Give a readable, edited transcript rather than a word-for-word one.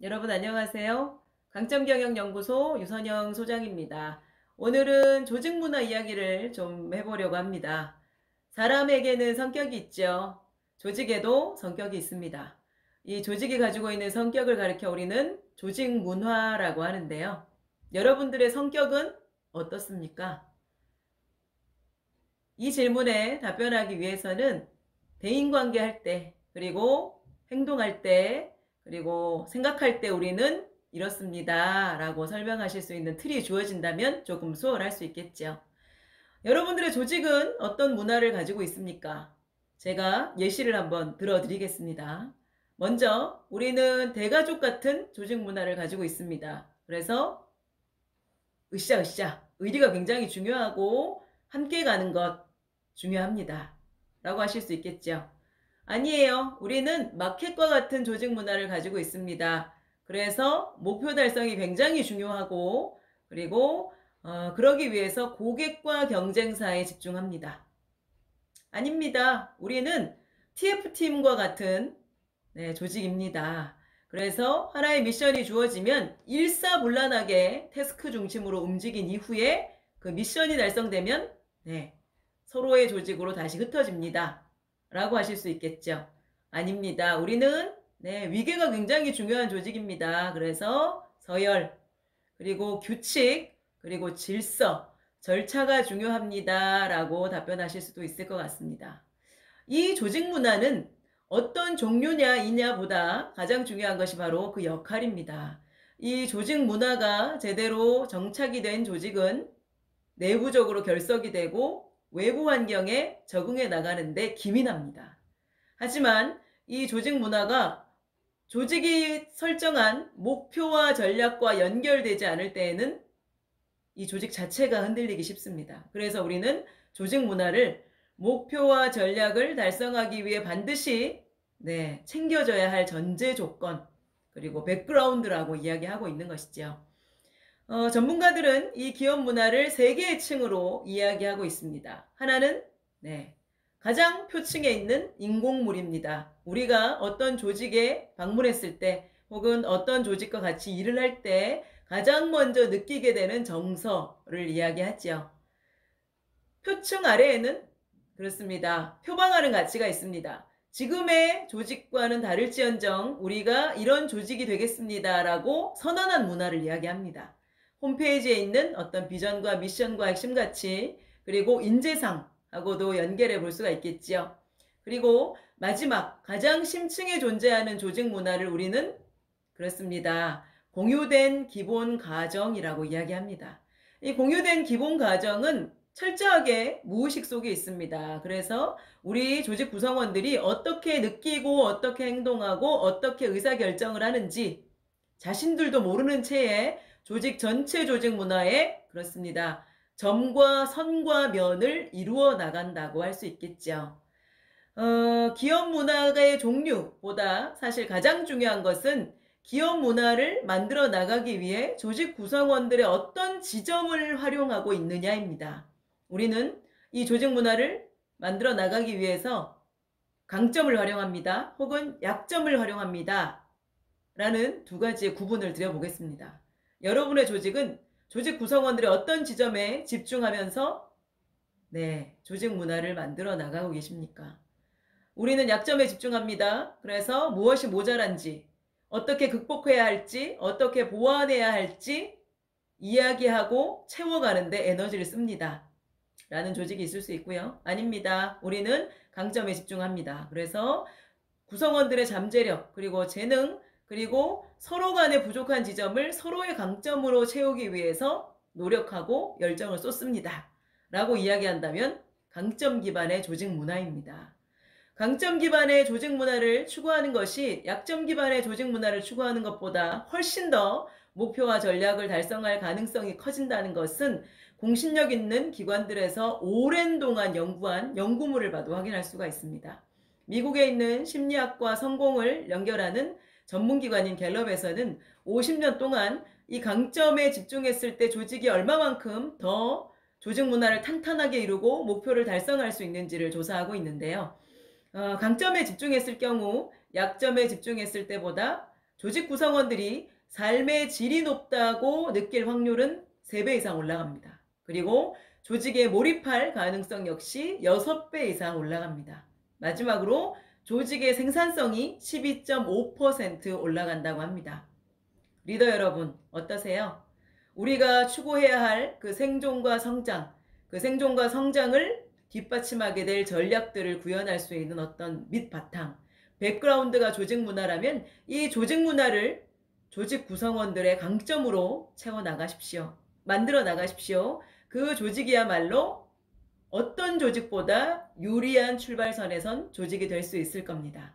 여러분 안녕하세요. 강점경영연구소 유선영 소장입니다. 오늘은 조직문화 이야기를 좀 해보려고 합니다. 사람에게는 성격이 있죠. 조직에도 성격이 있습니다. 이 조직이 가지고 있는 성격을 가리켜 우리는 조직문화라고 하는데요. 여러분들의 성격은 어떻습니까? 이 질문에 답변하기 위해서는 대인관계 할 때, 그리고 행동할 때, 그리고 생각할 때 우리는 이렇습니다 라고 설명하실 수 있는 틀이 주어진다면 조금 수월할 수 있겠죠. 여러분들의 조직은 어떤 문화를 가지고 있습니까? 제가 예시를 한번 들어드리겠습니다. 먼저 우리는 대가족 같은 조직 문화를 가지고 있습니다. 그래서 으쌰으쌰 의리가 굉장히 중요하고 함께 가는 것 중요합니다 라고 하실 수 있겠죠. 아니에요. 우리는 마켓과 같은 조직 문화를 가지고 있습니다. 그래서 목표 달성이 굉장히 중요하고 그리고 그러기 위해서 고객과 경쟁사에 집중합니다. 아닙니다. 우리는 TF팀과 같은 조직입니다. 그래서 하나의 미션이 주어지면 일사불란하게 태스크 중심으로 움직인 이후에 그 미션이 달성되면 서로의 조직으로 다시 흩어집니다. 라고 하실 수 있겠죠. 아닙니다. 우리는 위계가 굉장히 중요한 조직입니다. 그래서 서열, 그리고 규칙, 그리고 질서, 절차가 중요합니다. 라고 답변하실 수도 있을 것 같습니다. 이 조직 문화는 어떤 종류냐이냐 보다 가장 중요한 것이 바로 그 역할입니다. 이 조직 문화가 제대로 정착이 된 조직은 내부적으로 결석이 되고 외부 환경에 적응해 나가는데 기민합니다. 하지만 이 조직 문화가 조직이 설정한 목표와 전략과 연결되지 않을 때에는 이 조직 자체가 흔들리기 쉽습니다. 그래서 우리는 조직 문화를 목표와 전략을 달성하기 위해 반드시 챙겨져야 할 전제 조건 그리고 백그라운드라고 이야기하고 있는 것이죠. 전문가들은 이 기업 문화를 세 개의 층으로 이야기하고 있습니다. 하나는 가장 표층에 있는 인공물입니다. 우리가 어떤 조직에 방문했을 때 혹은 어떤 조직과 같이 일을 할 때 가장 먼저 느끼게 되는 정서를 이야기하죠. 표층 아래에는 그렇습니다. 표방하는 가치가 있습니다. 지금의 조직과는 다를지언정 우리가 이런 조직이 되겠습니다 라고 선언한 문화를 이야기합니다. 홈페이지에 있는 어떤 비전과 미션과 핵심 가치 그리고 인재상하고도 연결해 볼 수가 있겠지요. 그리고 마지막 가장 심층에 존재하는 조직 문화를 우리는 그렇습니다. 공유된 기본 가정이라고 이야기합니다. 이 공유된 기본 가정은 철저하게 무의식 속에 있습니다. 그래서 우리 조직 구성원들이 어떻게 느끼고 어떻게 행동하고 어떻게 의사결정을 하는지 자신들도 모르는 채에 조직 전체 조직 문화에 그렇습니다. 점과 선과 면을 이루어 나간다고 할 수 있겠죠. 기업 문화의 종류보다 사실 가장 중요한 것은 기업 문화를 만들어 나가기 위해 조직 구성원들의 어떤 지점을 활용하고 있느냐입니다. 우리는 이 조직 문화를 만들어 나가기 위해서 강점을 활용합니다. 혹은 약점을 활용합니다. 라는 두 가지의 구분을 드려보겠습니다. 여러분의 조직은 조직 구성원들의 어떤 지점에 집중하면서 조직 문화를 만들어 나가고 계십니까? 우리는 약점에 집중합니다. 그래서 무엇이 모자란지, 어떻게 극복해야 할지, 어떻게 보완해야 할지 이야기하고 채워가는데 에너지를 씁니다. 라는 조직이 있을 수 있고요. 아닙니다. 우리는 강점에 집중합니다. 그래서 구성원들의 잠재력, 그리고 재능, 그리고 서로 간의 부족한 지점을 서로의 강점으로 채우기 위해서 노력하고 열정을 쏟습니다. 라고 이야기한다면 강점 기반의 조직 문화입니다. 강점 기반의 조직 문화를 추구하는 것이 약점 기반의 조직 문화를 추구하는 것보다 훨씬 더 목표와 전략을 달성할 가능성이 커진다는 것은 공신력 있는 기관들에서 오랜 동안 연구한 연구물을 봐도 확인할 수가 있습니다. 미국에 있는 심리학과 성공을 연결하는 전문기관인 갤럽에서는 50년 동안 이 강점에 집중했을 때 조직이 얼마만큼 더 조직 문화를 탄탄하게 이루고 목표를 달성할 수 있는지를 조사하고 있는데요. 강점에 집중했을 경우 약점에 집중했을 때보다 조직 구성원들이 삶의 질이 높다고 느낄 확률은 3배 이상 올라갑니다. 그리고 조직에 몰입할 가능성 역시 6배 이상 올라갑니다. 마지막으로 조직의 생산성이 12.5% 올라간다고 합니다. 리더 여러분, 어떠세요? 우리가 추구해야 할 그 생존과 성장, 그 생존과 성장을 뒷받침하게 될 전략들을 구현할 수 있는 어떤 밑바탕, 백그라운드가 조직 문화라면 이 조직 문화를 조직 구성원들의 강점으로 채워나가십시오. 만들어 나가십시오. 그 조직이야말로 어떤 조직보다 유리한 출발선에 선 조직이 될 수 있을 겁니다.